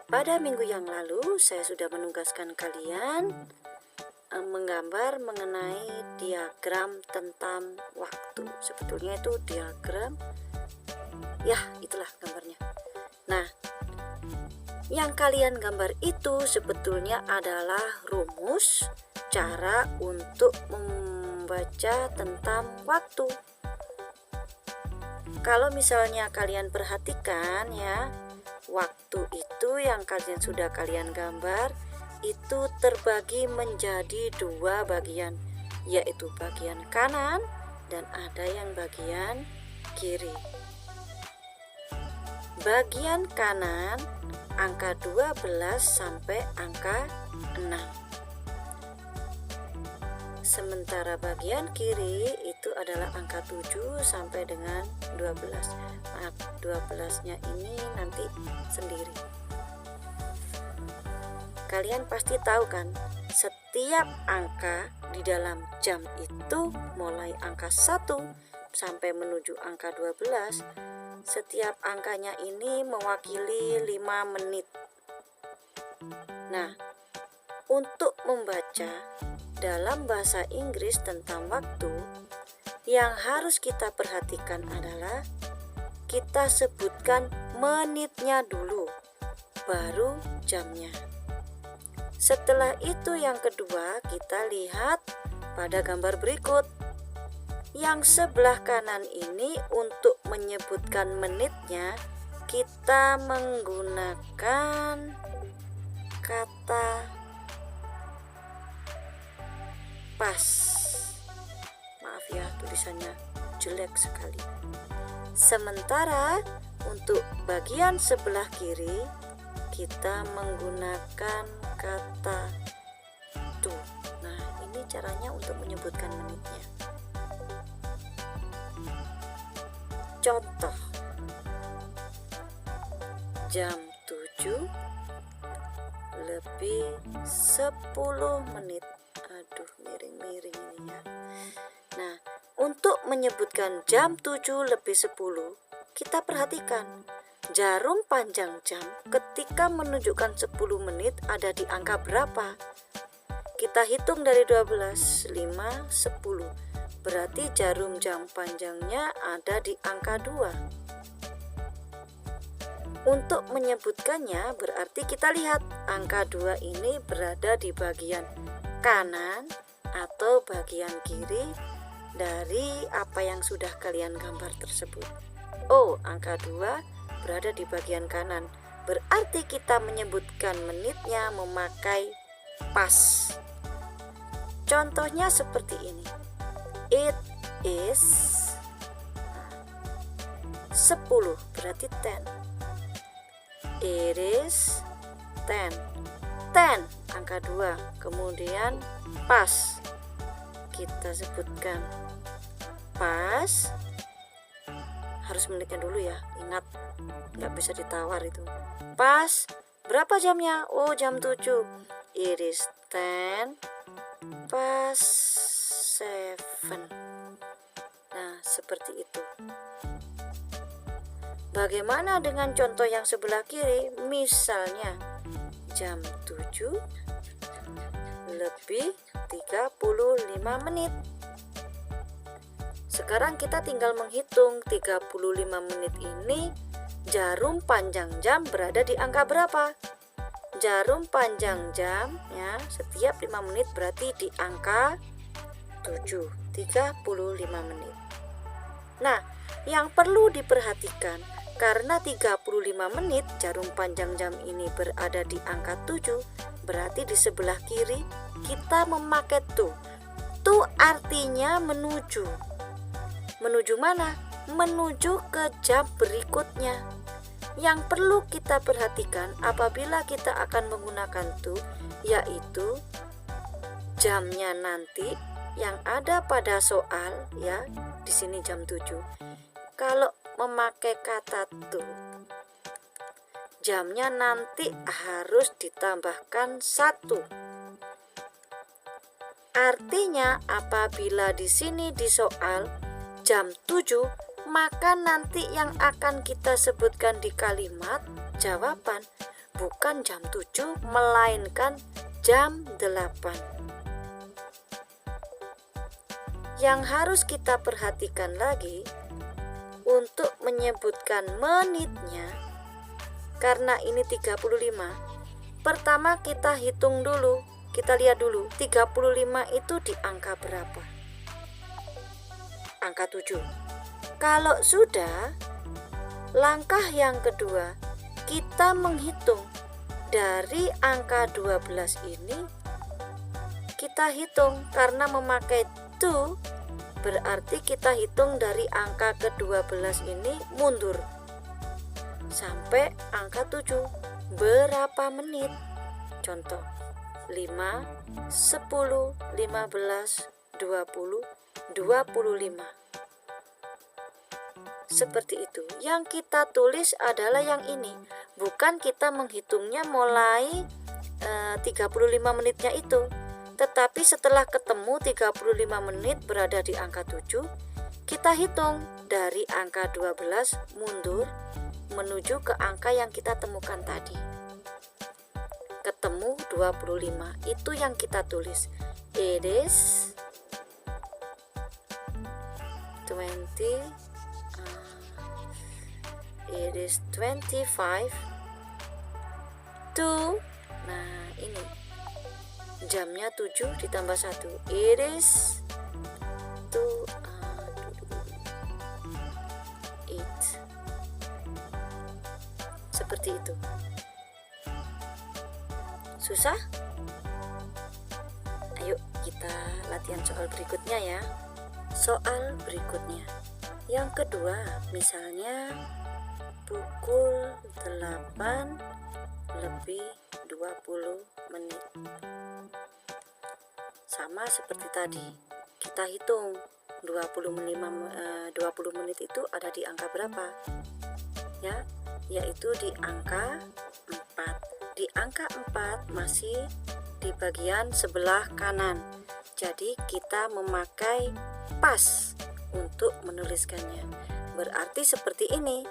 Pada minggu yang lalu, saya sudah menugaskan kalian menggambar mengenai diagram tentang waktu. Sebetulnya itu diagram, ya itulah gambarnya. Nah, yang kalian gambar itu sebetulnya adalah rumus cara untuk membaca tentang waktu. Kalau misalnya kalian perhatikan ya, waktu itu yang sudah kalian gambar itu terbagi menjadi dua bagian, yaitu bagian kanan dan ada yang bagian kiri. Bagian kanan angka 12 sampai angka 6. Sementara bagian kiri itu adalah angka 7 sampai dengan 12. Maaf, 12-nya ini nanti sendiri. Kalian pasti tahu kan, setiap angka di dalam jam itu mulai angka 1 sampai menuju angka 12, setiap angkanya ini mewakili 5 menit. Nah, untuk membaca dalam bahasa Inggris tentang waktu, yang harus kita perhatikan adalah kita sebutkan menitnya dulu, baru jamnya. Setelah itu yang kedua, kita lihat pada gambar berikut. Yang sebelah kanan ini untuk menyebutkan menitnya, kita menggunakan kata pas. Maaf ya, tulisannya jelek sekali. Sementara untuk bagian sebelah kiri kita menggunakan kata tu. Nah, ini caranya untuk menyebutkan menitnya. Contoh, jam 7 lebih 10 menit. Aduh, miring-miring ini ya. Nah, untuk menyebutkan jam 7 lebih 10, kita perhatikan jarum panjang jam ketika menunjukkan 10 menit ada di angka berapa. Kita hitung dari 12, 5, 10. Berarti jarum jam panjangnya ada di angka 2. Untuk menyebutkannya berarti kita lihat angka 2 ini berada di bagian kanan atau bagian kiri dari apa yang sudah kalian gambar tersebut. Oh, angka 2 berada di bagian kanan. Berarti kita menyebutkan menitnya memakai pas. Contohnya seperti ini. It is 10 berarti 10. It is 10. 10 angka 2. Kemudian pas. Kita sebutkan pas. Harus menitnya dulu ya. Ingat, nggak bisa ditawar itu. Pas. Berapa jamnya? Oh, jam 7. It is 10 past 7. Nah, seperti itu. Bagaimana dengan contoh yang sebelah kiri? Misalnya jam 7 lebih 35 menit. Sekarang kita tinggal menghitung 35 menit ini jarum panjang jam berada di angka berapa? Jarum panjang jam ya, setiap 5 menit berarti di angka 7, 35 menit. Nah, yang perlu diperhatikan, karena 35 menit jarum panjang jam ini berada di angka 7, berarti di sebelah kiri kita memakai tu. Tu artinya menuju. Menuju mana? Menuju ke jam berikutnya. Yang perlu kita perhatikan apabila kita akan menggunakan tu, yaitu jamnya nanti yang ada pada soal ya, di sini jam 7. Kalau memakai kata tu, jamnya nanti harus ditambahkan 1. Artinya apabila di sini di soal jam 7 maka nanti yang akan kita sebutkan di kalimat jawaban bukan jam 7 melainkan jam 8. Yang harus kita perhatikan lagi untuk menyebutkan menitnya, karena ini 35. Pertama kita hitung dulu, kita lihat dulu 35 itu di angka berapa? Angka 7. Kalau sudah, langkah yang kedua, kita menghitung dari angka 12 ini, kita hitung karena memakai to, berarti kita hitung dari angka ke-12 ini mundur sampai angka 7. Berapa menit? Contoh 5, 10, 15, 20, 25. Seperti itu. Yang kita tulis adalah yang ini. Bukan kita menghitungnya mulai 35 menitnya itu. Tetapi setelah ketemu 35 menit berada di angka 7, kita hitung dari angka 12 mundur menuju ke angka yang kita temukan tadi. Ketemu 25, itu yang kita tulis. It is 25 to, nah ini jamnya 7 ditambah 1, it is to 8. Seperti itu. Susah? Ayo kita latihan soal berikutnya ya. Soal berikutnya yang kedua, misalnya pukul 8 lebih 20 menit. Sama seperti tadi, kita hitung 20 menit itu ada di angka berapa? Ya, yaitu di angka 4. Di angka 4 masih di bagian sebelah kanan. Jadi kita memakai pas untuk menuliskannya. Berarti seperti ini.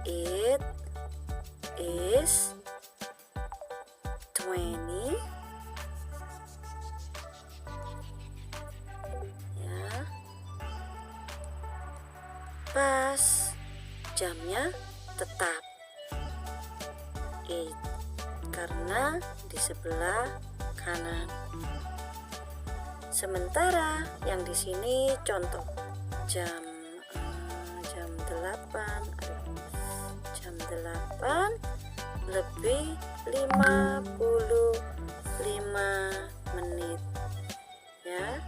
It is 20. Ya. Pas. Jamnya tetap 8 karena di sebelah kanan. Sementara yang di sini contoh jam 8 lebih 55 menit ya.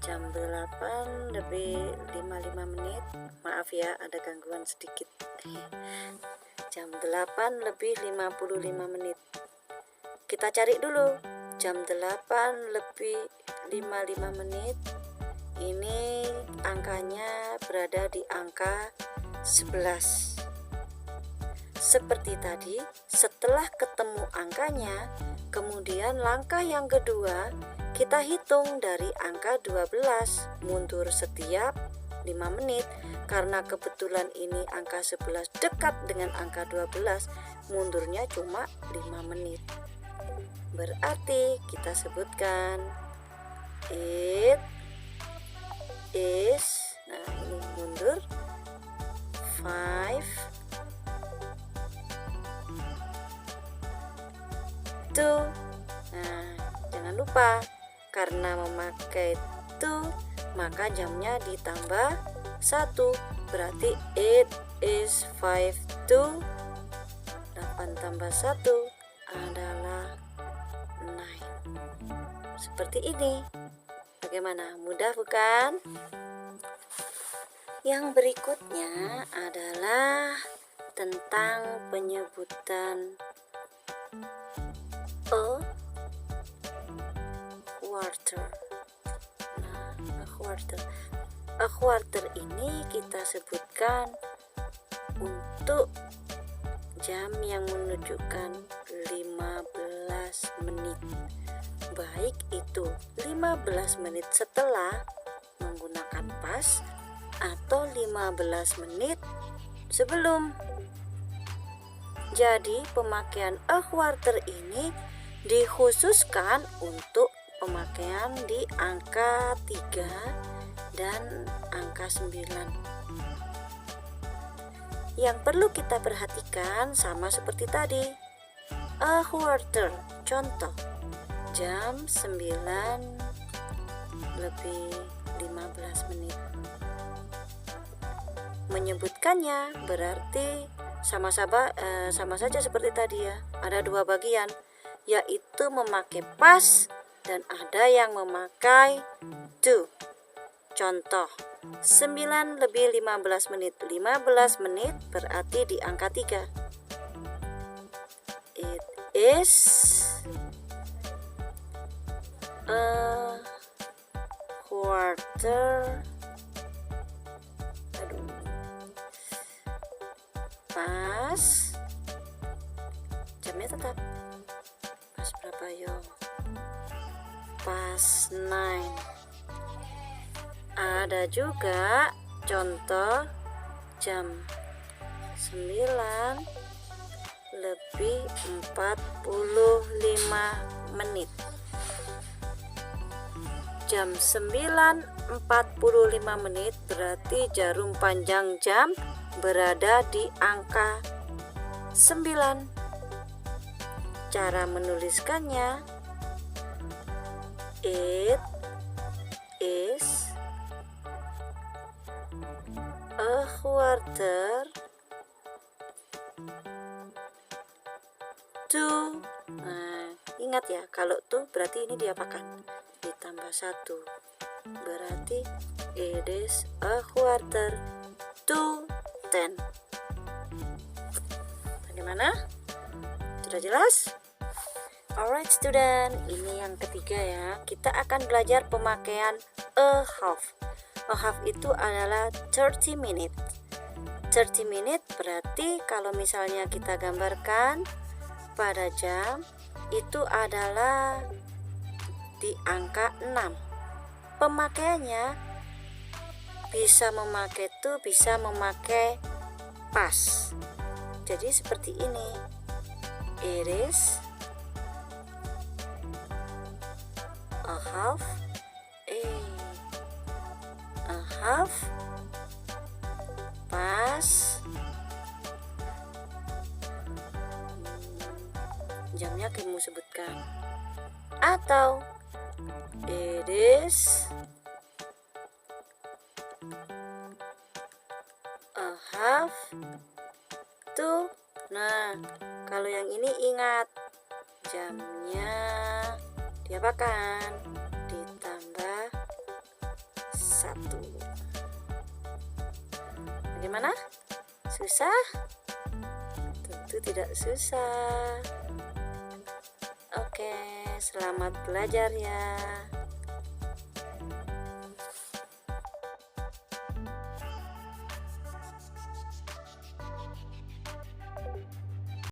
Jam 8 lebih 55 menit. Maaf ya, ada gangguan sedikit. Jam 8 lebih 55 menit. Kita cari dulu. Jam 8 lebih 55 menit. Ini angkanya berada di angka 11. Seperti tadi, setelah ketemu angkanya, kemudian langkah yang kedua, kita hitung dari angka 12, mundur setiap 5 menit. Karena kebetulan ini angka 11 dekat dengan angka 12, mundurnya cuma 5 menit. Berarti kita sebutkan it is, nah ini mundur 5 to. Nah, jangan lupa karena memakai to maka jamnya ditambah 1, berarti it is 5 to 8 tambah 1 adalah 9. Seperti ini. Bagaimana? Mudah bukan? Yang berikutnya adalah tentang penyebutan a quarter. Nah, a quarter ini kita sebutkan untuk jam yang menunjukkan 15 menit. Baik itu 15 menit setelah menggunakan pas atau 15 menit sebelum. Jadi pemakaian a quarter ini dikhususkan untuk pemakaian di angka 3 dan angka 9. Yang perlu kita perhatikan sama seperti tadi. A quarter, contoh, jam 9:15 menit. Menyebutkannya berarti sama saja seperti tadi ya. Ada dua bagian, yaitu memakai past dan ada yang memakai to. Contoh, 9:15 menit. 15 menit berarti di angka 3. It is a quarter. Pas. Jamnya tetap. Pas berapa yo? Pas 9. Ada juga contoh jam 9:45 menit. Jam 9:45 menit berarti jarum panjang jam berada di angka 9. Cara menuliskannya, it is a quarter to. Nah, ingat ya, kalau to berarti ini diapakan? Ditambah 1. Berarti it is a quarter to 10. Bagaimana? Sudah jelas? Alright student, ini yang ketiga ya. Kita akan belajar pemakaian a half. A half itu adalah 30 minute. 30 minute berarti kalau misalnya kita gambarkan pada jam, itu adalah di angka 6. Pemakaiannya bisa memakai to, bisa memakai pas. Jadi seperti ini. It is a half pas. Jamnya kamu sebutkan. Atau it is a half to. Nah, kalau yang ini ingat, jamnya diapakan? Ditambah 1. Bagaimana? Susah? Tentu tidak susah. Oke, selamat belajar ya.